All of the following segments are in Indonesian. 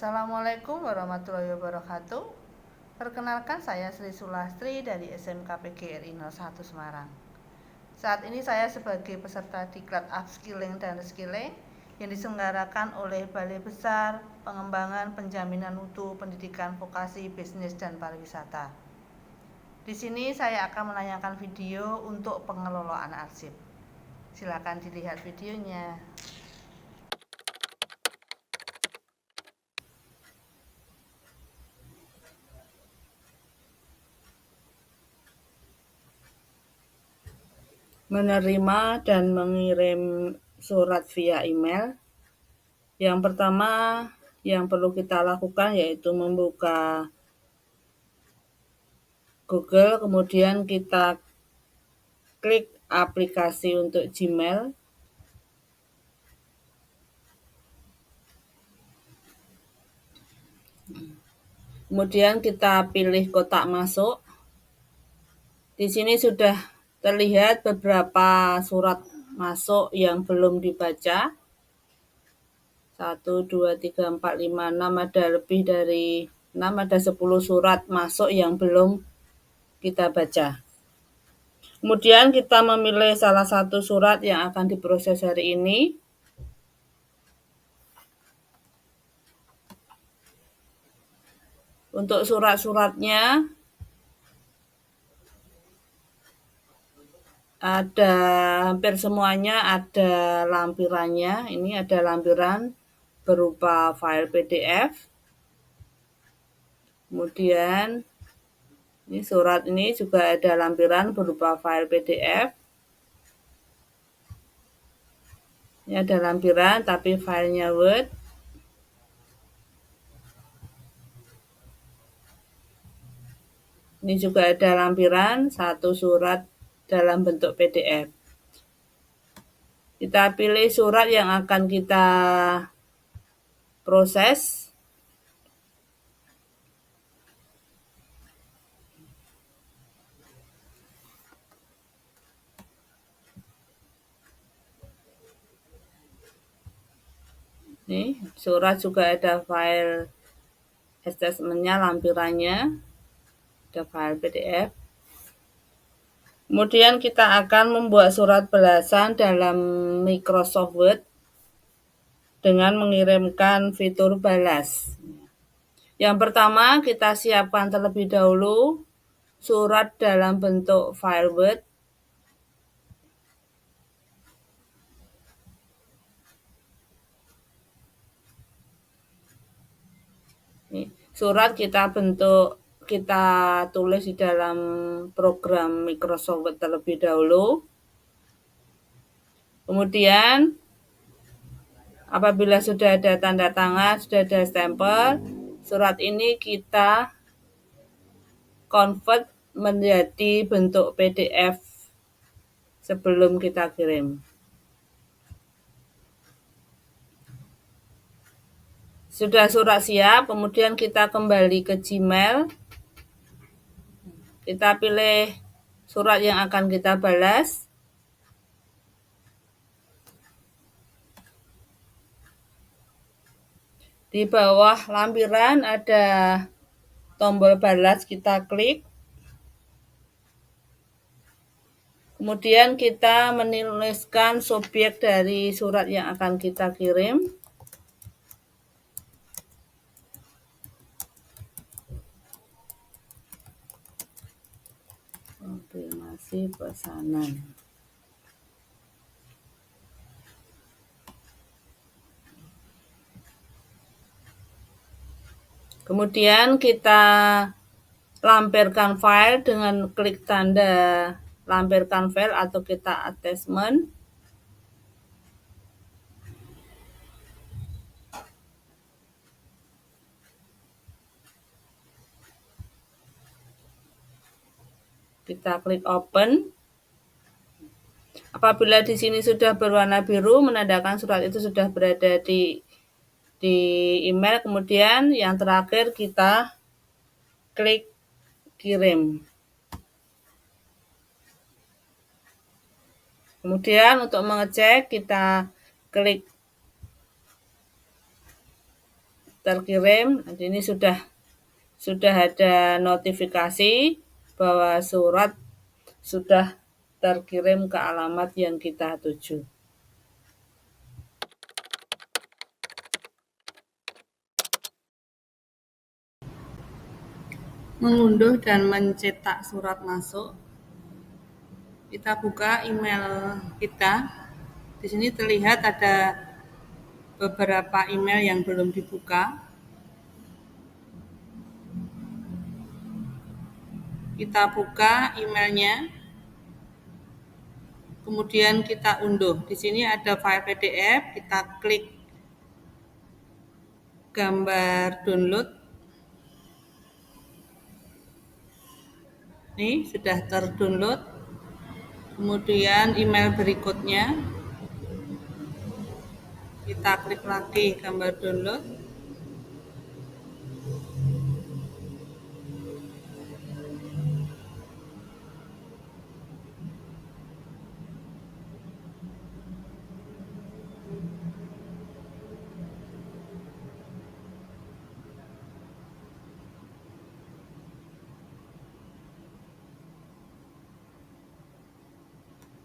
Assalamualaikum warahmatullahi wabarakatuh. Perkenalkan, saya Sri Sulastri dari SMK PGRI 01 Semarang. Saat ini saya sebagai peserta Diklat Upskilling dan Reskilling yang diselenggarakan oleh Balai Besar Pengembangan Penjaminan Mutu Pendidikan Vokasi Bisnis dan Pariwisata. Di sini saya akan menayangkan video untuk pengelolaan arsip. Silakan dilihat videonya. Menerima dan mengirim surat via email. Yang pertama yang perlu kita lakukan yaitu membuka Google, kemudian kita klik aplikasi untuk Gmail. Kemudian kita pilih kotak masuk. Di sini sudah terlihat beberapa surat masuk yang belum dibaca. 1, 2, 3, 4, 5, 6, ada lebih dari 6, ada 10 surat masuk yang belum kita baca. Kemudian kita memilih salah satu surat yang akan diproses hari ini. Untuk surat-suratnya ada hampir semuanya ada lampirannya. Ini ada lampiran berupa file PDF. Kemudian ini surat ini juga ada lampiran berupa file PDF. Ini ada lampiran tapi filenya Word. Ini juga ada lampiran satu surat dalam bentuk PDF. Kita pilih surat yang akan kita proses. Nih, surat juga ada file attachment-nya, lampirannya, ada file PDF. Kemudian kita akan membuat surat balasan dalam Microsoft Word dengan mengirimkan fitur balas. Yang pertama, kita siapkan terlebih dahulu surat dalam bentuk file Word. Surat kita tulis di dalam program Microsoft Word terlebih dahulu. Kemudian apabila sudah ada tanda tangan, sudah ada stempel, surat ini kita convert menjadi bentuk PDF sebelum kita kirim. Sudah surat siap, kemudian kita kembali ke Gmail. Kita pilih surat yang akan kita balas. Di bawah lampiran ada tombol balas, kita klik. Kemudian kita menuliskan subjek dari surat yang akan kita kirim. Konfirmasi pesanan. Kemudian kita lampirkan file dengan klik tanda lampirkan file atau kita attachment. Kita klik open. Apabila di sini sudah berwarna biru, menandakan surat itu sudah berada di email. Kemudian yang terakhir kita klik kirim. Kemudian untuk mengecek kita klik terkirim. Nanti ini sudah ada notifikasi bahwa surat sudah terkirim ke alamat yang kita tuju. Mengunduh dan mencetak surat masuk. Kita buka email kita. Di sini terlihat ada beberapa email yang belum dibuka. Kita buka emailnya. Kemudian kita unduh. Di sini ada file PDF, kita klik gambar download. Ini sudah terdownload. Kemudian email berikutnya, kita klik lagi gambar download.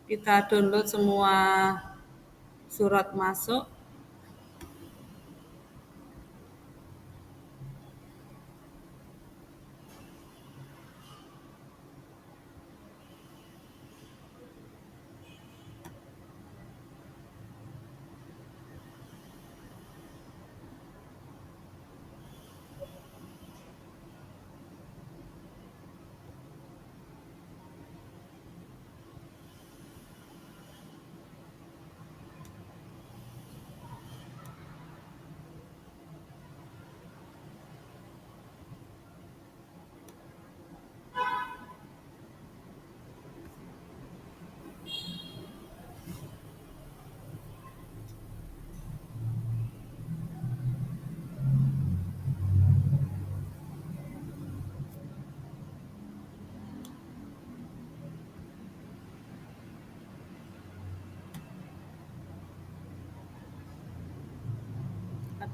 Kita download semua surat masuk.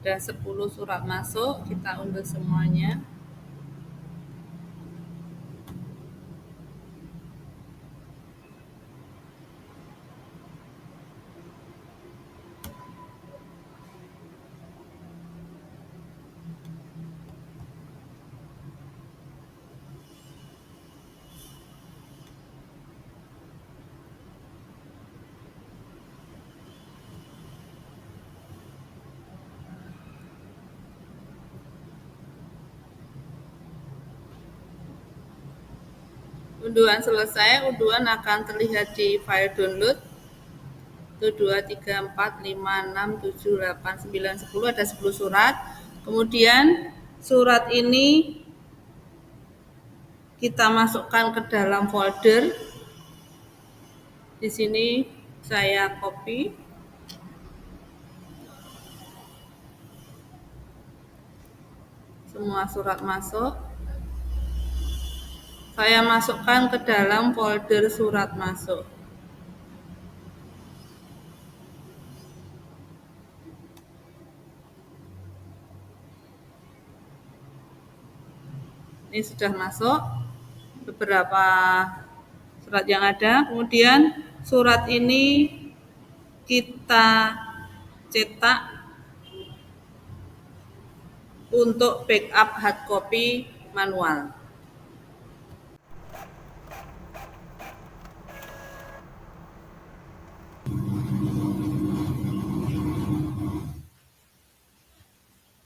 Ada 10 surat masuk, kita unduh semuanya. Unduhan selesai, unduhan akan terlihat di file download. 1, 2, 3, 4, 5, 6, 7, 8, 9, 10, ada 10 surat. Kemudian surat ini kita masukkan ke dalam folder. Di sini saya copy. Semua surat masuk. Saya masukkan ke dalam folder surat masuk. Ini sudah masuk beberapa surat yang ada. Kemudian surat ini kita cetak untuk backup hard copy manual.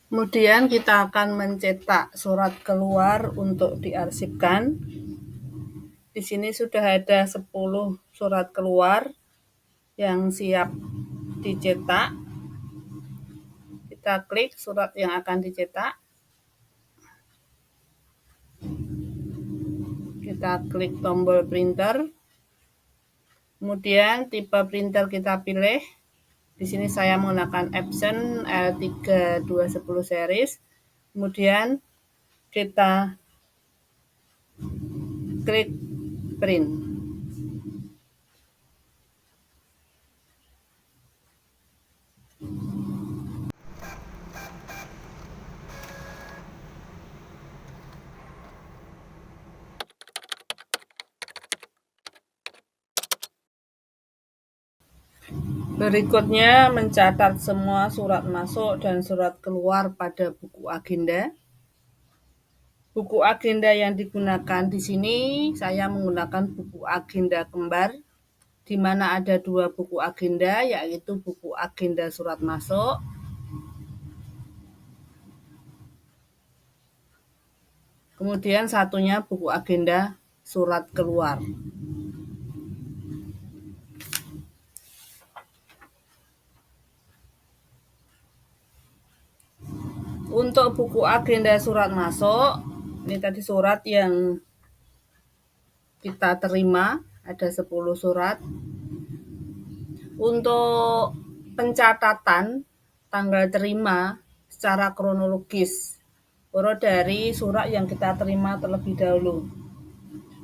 Kemudian kita akan mencetak surat keluar untuk diarsipkan. Di sini sudah ada 10 surat keluar yang siap dicetak. Kita klik surat yang akan dicetak. Kita klik tombol printer. Kemudian tipe printer kita pilih. Di sini saya menggunakan Epson L3210 series. Kemudian kita klik print. Berikutnya mencatat semua surat masuk dan surat keluar pada buku agenda. Buku agenda yang digunakan di sini saya menggunakan buku agenda kembar, di mana ada 2 buku agenda, yaitu buku agenda surat masuk kemudian satunya buku agenda surat keluar. Untuk buku agenda surat masuk, ini tadi surat yang kita terima, ada 10 surat. Untuk pencatatan tanggal terima secara kronologis, urut dari surat yang kita terima terlebih dahulu.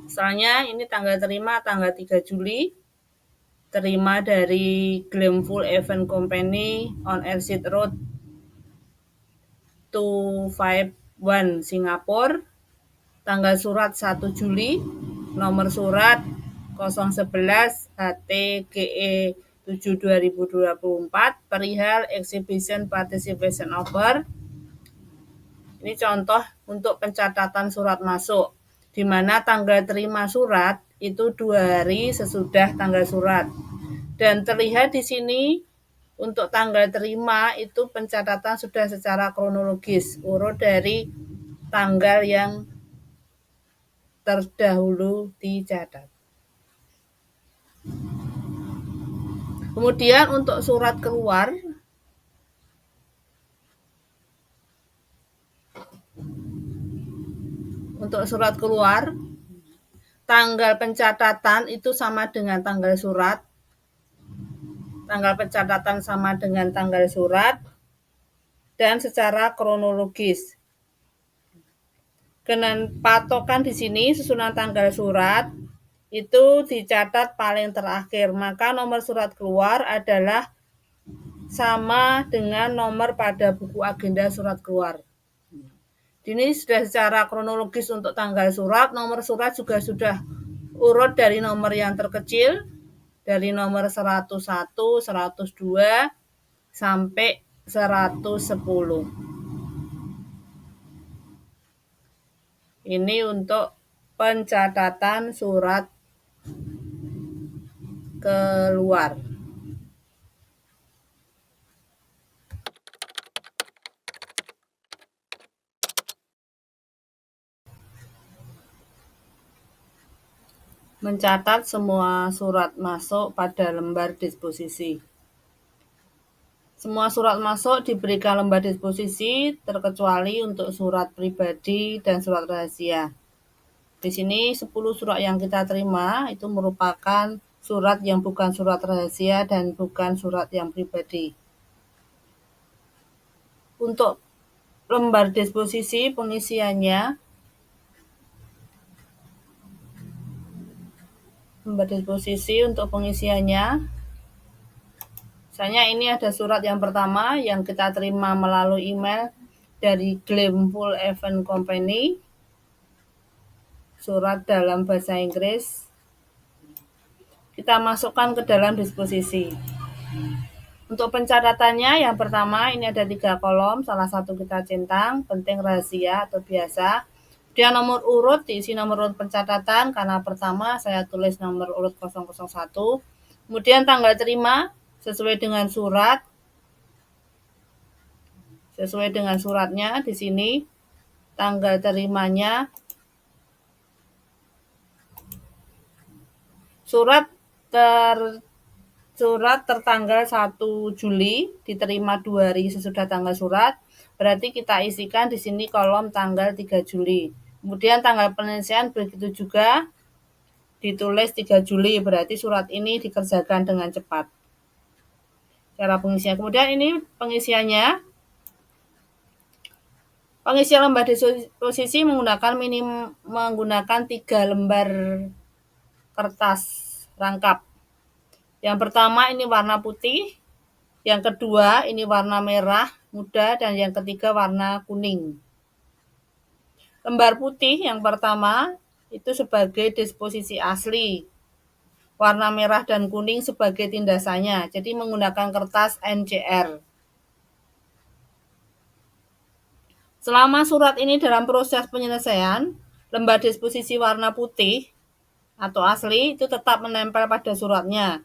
Misalnya ini tanggal terima tanggal 3 Juli, terima dari Glamful Event Company on Ersit Road 251 Singapura. Tanggal surat 1 Juli, nomor surat 011 HTGE 7 2024 perihal Exhibition Participation Offer. Ini contoh untuk pencatatan surat masuk, di mana tanggal terima surat itu 2 hari sesudah tanggal surat. Dan terlihat di sini untuk tanggal terima itu pencatatan sudah secara kronologis, urut dari tanggal yang terdahulu dicatat. Kemudian untuk surat keluar, tanggal pencatatan itu sama dengan tanggal surat. Tanggal pencatatan sama dengan tanggal surat dan secara kronologis. Dengan patokan di sini susunan tanggal surat itu dicatat paling terakhir, maka nomor surat keluar adalah sama dengan nomor pada buku agenda surat keluar. Ini sudah secara kronologis untuk tanggal surat, nomor surat juga sudah urut dari nomor yang terkecil, dari nomor 101, 102, sampai 110. Ini untuk pencatatan surat keluar. Mencatat semua surat masuk pada lembar disposisi. Semua surat masuk diberikan lembar disposisi terkecuali untuk surat pribadi dan surat rahasia. Di sini 10 surat yang kita terima itu merupakan surat yang bukan surat rahasia dan bukan surat yang pribadi. Untuk lembar disposisi pengisiannya, misalnya ini ada surat yang pertama yang kita terima melalui email dari Glamful Event Company, surat dalam bahasa Inggris, kita masukkan ke dalam disposisi. Untuk pencatatannya yang pertama ini ada 3 kolom, salah satu kita centang, penting, rahasia atau biasa. Dia nomor urut, diisi nomor urut pencatatan, karena pertama saya tulis nomor urut 001. Kemudian tanggal terima sesuai dengan suratnya di sini. Tanggal terimanya surat tertanggal 1 Juli, diterima 2 hari sesudah tanggal surat, berarti kita isikan di sini kolom tanggal 3 Juli. Kemudian tanggal penyelesaian begitu juga, ditulis 3 Juli, berarti surat ini dikerjakan dengan cepat. Cara pengisian. Kemudian ini pengisiannya. Pengisian lembar disposisi menggunakan 3 lembar kertas rangkap. Yang pertama ini warna putih, yang kedua ini warna merah muda, dan yang ketiga warna kuning. Lembar putih yang pertama itu sebagai disposisi asli. warna merah dan kuning sebagai tindasannya. Jadi menggunakan kertas NCR. Selama surat ini dalam proses penyelesaian, lembar disposisi warna putih atau asli itu tetap menempel pada suratnya.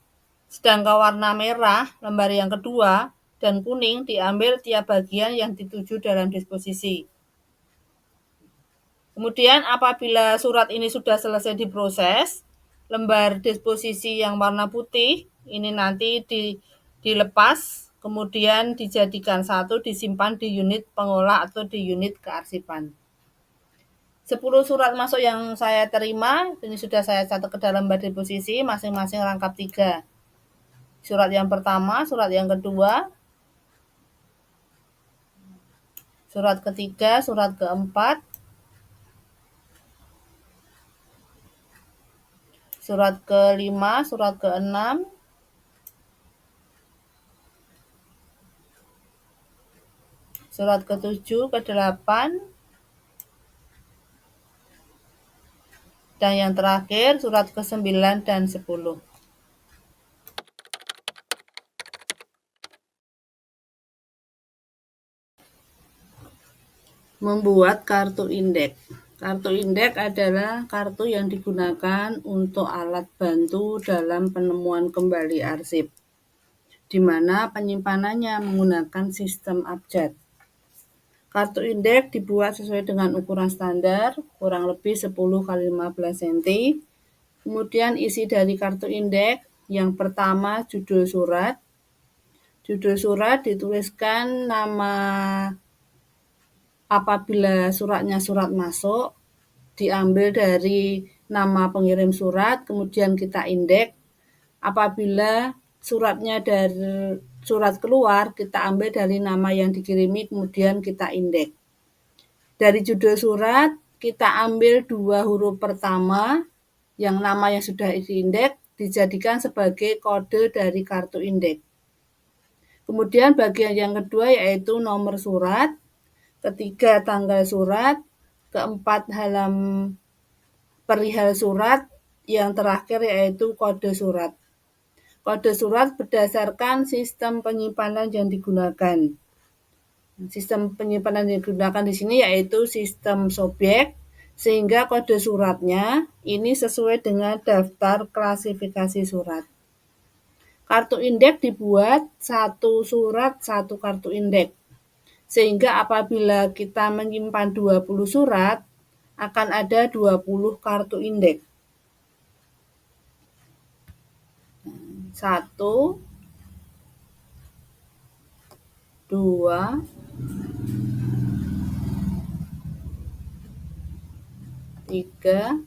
Sedangkan warna merah, lembar yang kedua, dan kuning diambil tiap bagian yang dituju dalam disposisi. Kemudian apabila surat ini sudah selesai diproses, lembar disposisi yang warna putih ini nanti dilepas, kemudian dijadikan satu, disimpan di unit pengolah atau di unit kearsipan. 10 surat masuk yang saya terima, ini sudah saya catat ke dalam lembar disposisi, masing-masing rangkap 3. Surat yang pertama, surat yang kedua, surat ketiga, surat keempat, surat kelima, surat keenam, surat ke-7, ke-8, dan yang terakhir surat ke-9 dan 10. Membuat kartu indeks. Kartu indeks adalah kartu yang digunakan untuk alat bantu dalam penemuan kembali arsip, di mana penyimpanannya menggunakan sistem abjad. Kartu indeks dibuat sesuai dengan ukuran standar, kurang lebih 10 x 15 cm. Kemudian isi dari kartu indeks, yang pertama judul surat. Judul surat dituliskan nama apabila suratnya surat masuk, diambil dari nama pengirim surat, kemudian kita indeks. Apabila suratnya dari surat keluar, kita ambil dari nama yang dikirimi, kemudian kita indeks. Dari judul surat, kita ambil 2 huruf pertama, yang nama yang sudah diindeks, dijadikan sebagai kode dari kartu indeks. Kemudian bagian yang kedua yaitu nomor surat, ketiga tanggal surat, keempat perihal surat, yang terakhir yaitu kode surat. Kode surat berdasarkan sistem penyimpanan yang digunakan. Sistem penyimpanan yang digunakan di sini yaitu sistem Sobiek, sehingga kode suratnya ini sesuai dengan daftar klasifikasi surat. Kartu indeks dibuat satu surat satu kartu indeks, sehingga apabila kita menyimpan 20 surat, akan ada 20 kartu indeks. 1, 2, 3,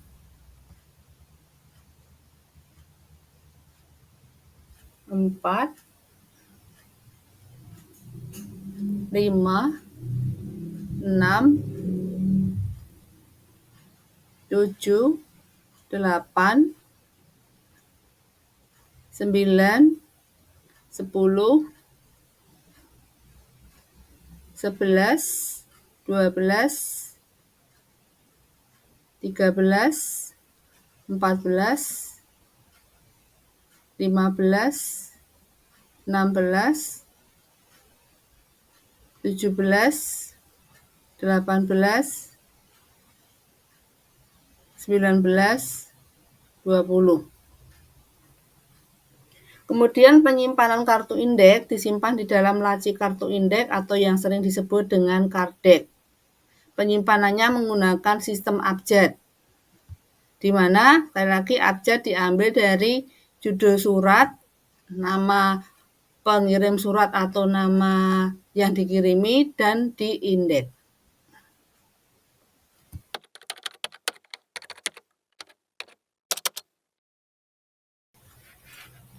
4, 5, 6, 7, 8, 9, 10, 11, 12, 13, 14, 15, 16, 17, 18, 19, 20. Kemudian penyimpanan kartu indeks disimpan di dalam laci kartu indeks atau yang sering disebut dengan kardek. Penyimpanannya menggunakan sistem abjad, di mana sekali lagi abjad diambil dari judul surat, nama pengirim surat atau nama yang dikirimi, dan diindeks.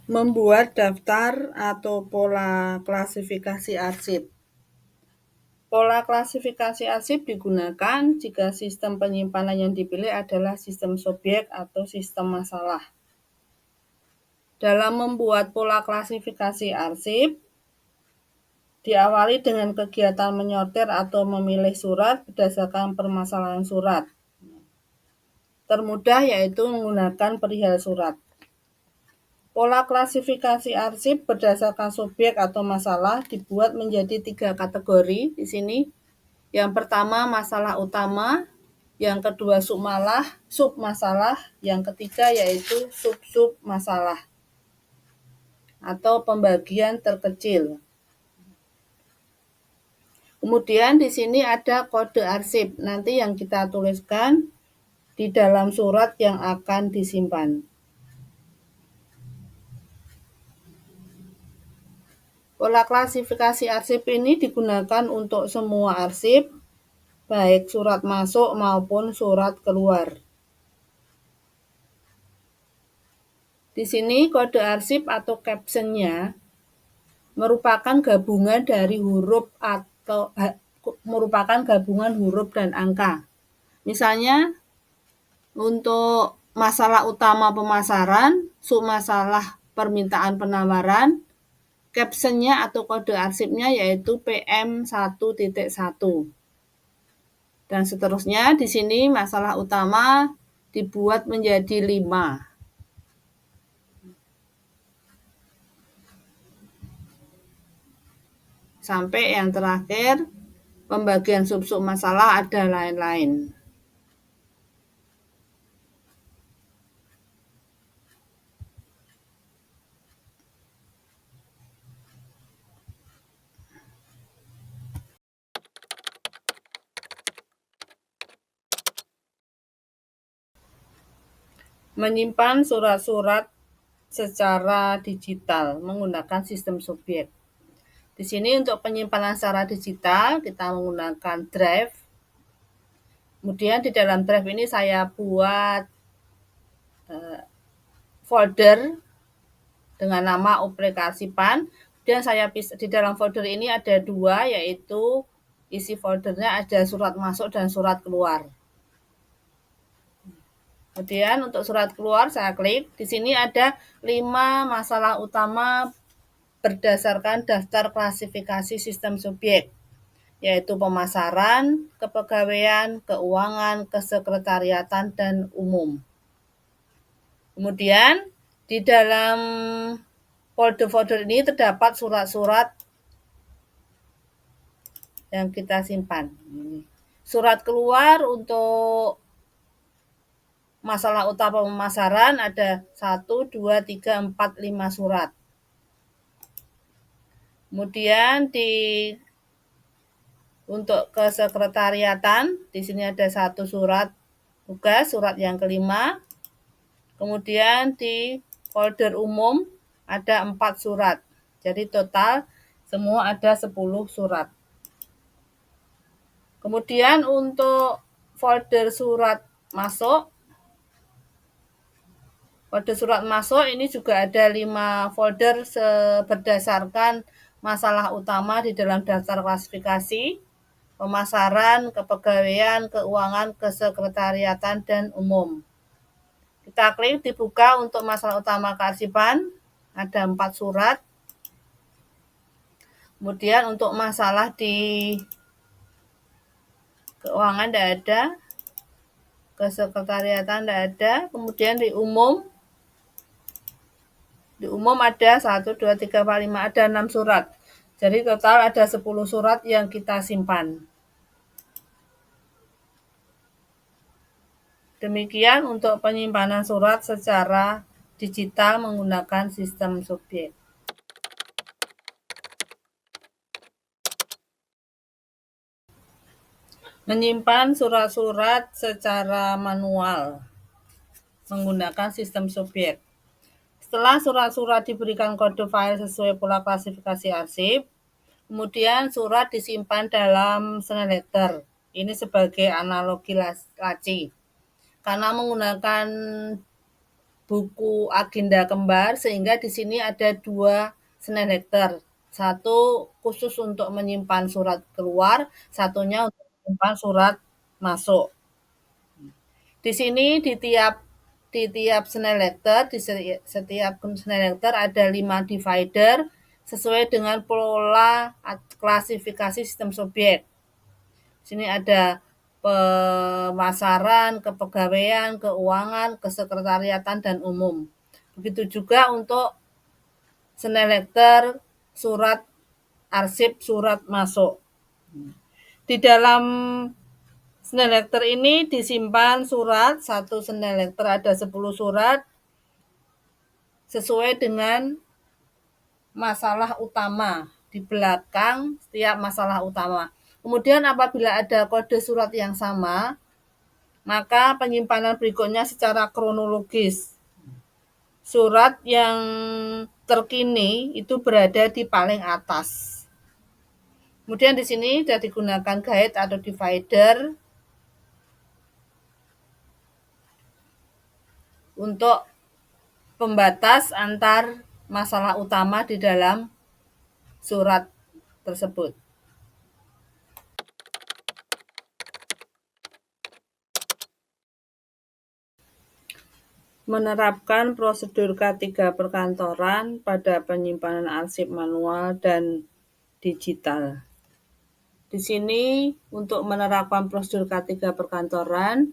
Membuat daftar atau pola klasifikasi arsip. Pola klasifikasi arsip digunakan jika sistem penyimpanan yang dipilih adalah sistem Sobiek atau sistem masalah. Dalam membuat pola klasifikasi arsip, diawali dengan kegiatan menyortir atau memilih surat berdasarkan permasalahan surat. Termudah yaitu menggunakan perihal surat. Pola klasifikasi arsip berdasarkan subjek atau masalah dibuat menjadi 3 kategori di sini. Yang pertama masalah utama, yang kedua submasalah, yang ketiga yaitu sub-sub masalah atau pembagian terkecil. Kemudian di sini ada kode arsip, nanti yang kita tuliskan di dalam surat yang akan disimpan. Pola klasifikasi arsip ini digunakan untuk semua arsip, baik surat masuk maupun surat keluar. Di sini kode arsip atau captionnya merupakan gabungan dari huruf dan angka. Misalnya untuk masalah utama pemasaran, submasalah permintaan penawaran, captionnya atau kode arsipnya yaitu PM1.1. Dan seterusnya di sini masalah utama dibuat menjadi 5. Sampai yang terakhir pembagian sub-sub masalah ada lain-lain. Menyimpan surat-surat secara digital menggunakan sistem subjek. Di sini untuk penyimpanan secara digital kita menggunakan drive. Kemudian di dalam drive ini saya buat folder dengan nama aplikasi PAN. Kemudian saya di dalam folder ini ada 2, yaitu isi foldernya ada surat masuk dan surat keluar. Kemudian untuk surat keluar saya klik. Di sini ada 5 masalah utama berdasarkan daftar klasifikasi sistem subjek, yaitu pemasaran, kepegawaian, keuangan, kesekretariatan, dan umum. Kemudian di dalam folder-folder ini terdapat surat-surat yang kita simpan. Surat keluar untuk masalah utama pemasaran ada 1, 2, 3, 4, 5 surat. Kemudian untuk kesekretariatan di sini ada 1 surat tugas, surat yang kelima. Kemudian di folder umum ada 4 surat. Jadi total semua ada 10 surat. Kemudian untuk folder surat masuk ini juga ada 5 folder berdasarkan masalah utama di dalam daftar klasifikasi, pemasaran, kepegawaian, keuangan, kesekretariatan, dan umum. Kita klik dibuka untuk masalah utama kearsipan, ada 4 surat. Kemudian untuk masalah di keuangan tidak ada, kesekretariatan tidak ada. Kemudian di umum ada 1, 2, 3, 4, 5, ada 6 surat. Jadi total ada 10 surat yang kita simpan. Demikian untuk penyimpanan surat secara digital menggunakan sistem subjek. Menyimpan surat-surat secara manual menggunakan sistem subjek. Setelah surat-surat diberikan kode file sesuai pola klasifikasi arsip, kemudian surat disimpan dalam snell letter. Ini sebagai analogi laci. Karena menggunakan buku agenda kembar, sehingga di sini ada 2 snell letter. 1 khusus untuk menyimpan surat keluar, satunya untuk menyimpan surat masuk. Di sini di tiap snell letter, di setiap snell letter ada 5 divider sesuai dengan pola klasifikasi sistem subjek. Di sini ada pemasaran, kepegawaian, keuangan, kesekretariatan, dan umum. Begitu juga untuk SNELekter, surat arsip, surat masuk. Di dalam SNELekter ini disimpan surat, satu SNELekter ada 10 surat sesuai dengan masalah utama di belakang setiap masalah utama. Kemudian apabila ada kode surat yang sama, maka penyimpanan berikutnya secara kronologis. Surat yang terkini itu berada di paling atas. Kemudian di sini sudah digunakan guide atau divider untuk pembatas antar masalah utama di dalam surat tersebut. Menerapkan prosedur K3 perkantoran pada penyimpanan arsip manual dan digital. Di sini untuk menerapkan prosedur K3 perkantoran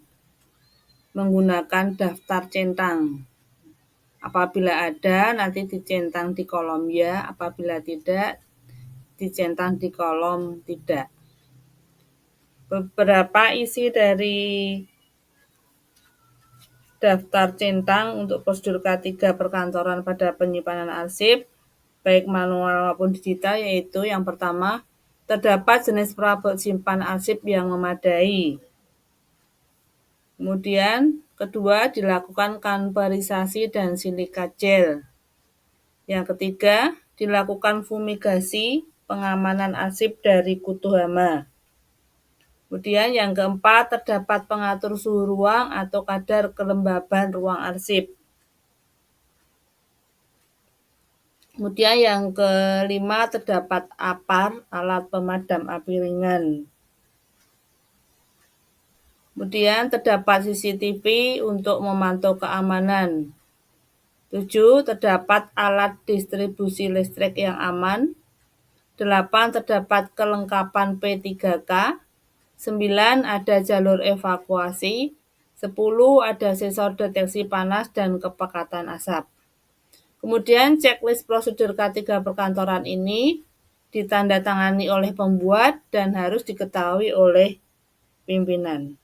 menggunakan daftar centang. Apabila ada, nanti dicentang di kolom ya, apabila tidak, dicentang di kolom tidak. Beberapa isi dari daftar centang untuk prosedur K3 perkantoran pada penyimpanan arsip, baik manual maupun digital, yaitu yang pertama, terdapat jenis perabot simpan arsip yang memadai. Kemudian, kedua, dilakukan kanverisasi dan silikat gel. Yang ketiga, dilakukan fumigasi pengamanan arsip dari kutu hama. Kemudian yang keempat, terdapat pengatur suhu ruang atau kadar kelembaban ruang arsip. Kemudian yang kelima, terdapat APAR, alat pemadam api ringan. Kemudian terdapat CCTV untuk memantau keamanan. 7. Terdapat alat distribusi listrik yang aman. 8. Terdapat kelengkapan P3K. 9. Ada jalur evakuasi. 10. Ada sensor deteksi panas dan kepekatan asap. Kemudian checklist prosedur K3 perkantoran ini ditandatangani oleh pembuat dan harus diketahui oleh pimpinan.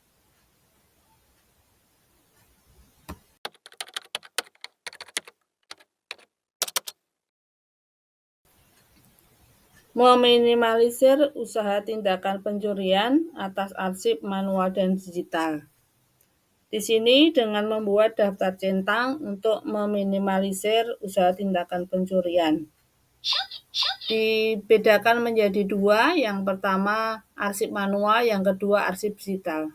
Meminimalisir usaha tindakan pencurian atas arsip manual dan digital. Di sini dengan membuat daftar centang untuk meminimalisir usaha tindakan pencurian. Dibedakan menjadi dua, yang pertama arsip manual, yang kedua arsip digital.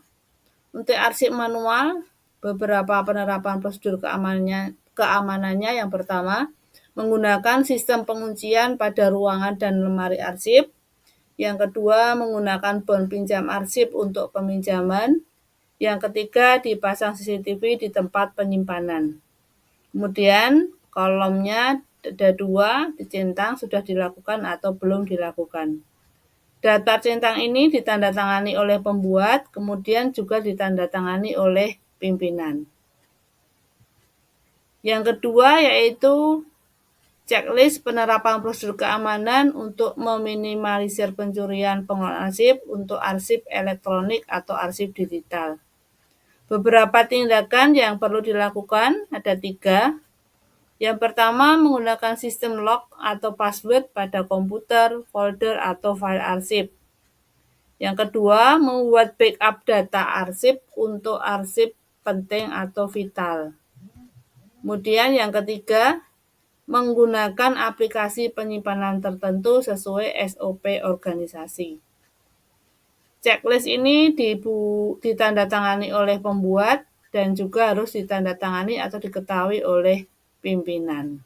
Untuk arsip manual, beberapa penerapan prosedur keamanannya yang pertama, menggunakan sistem penguncian pada ruangan dan lemari arsip. Yang kedua, menggunakan bon pinjam arsip untuk peminjaman. Yang ketiga, dipasang CCTV di tempat penyimpanan. Kemudian, kolomnya ada dua, dicentang sudah dilakukan atau belum dilakukan. Daftar centang ini ditandatangani oleh pembuat, kemudian juga ditandatangani oleh pimpinan. Yang kedua yaitu checklist penerapan prosedur keamanan untuk meminimalisir pencurian pengelolaan arsip untuk arsip elektronik atau arsip digital. Beberapa tindakan yang perlu dilakukan ada 3. Yang pertama, menggunakan sistem lock atau password pada komputer, folder, atau file arsip. Yang kedua, membuat backup data arsip untuk arsip penting atau vital. Kemudian yang ketiga, menggunakan aplikasi penyimpanan tertentu sesuai SOP organisasi. Checklist ini ditandatangani oleh pembuat dan juga harus ditandatangani atau diketahui oleh pimpinan.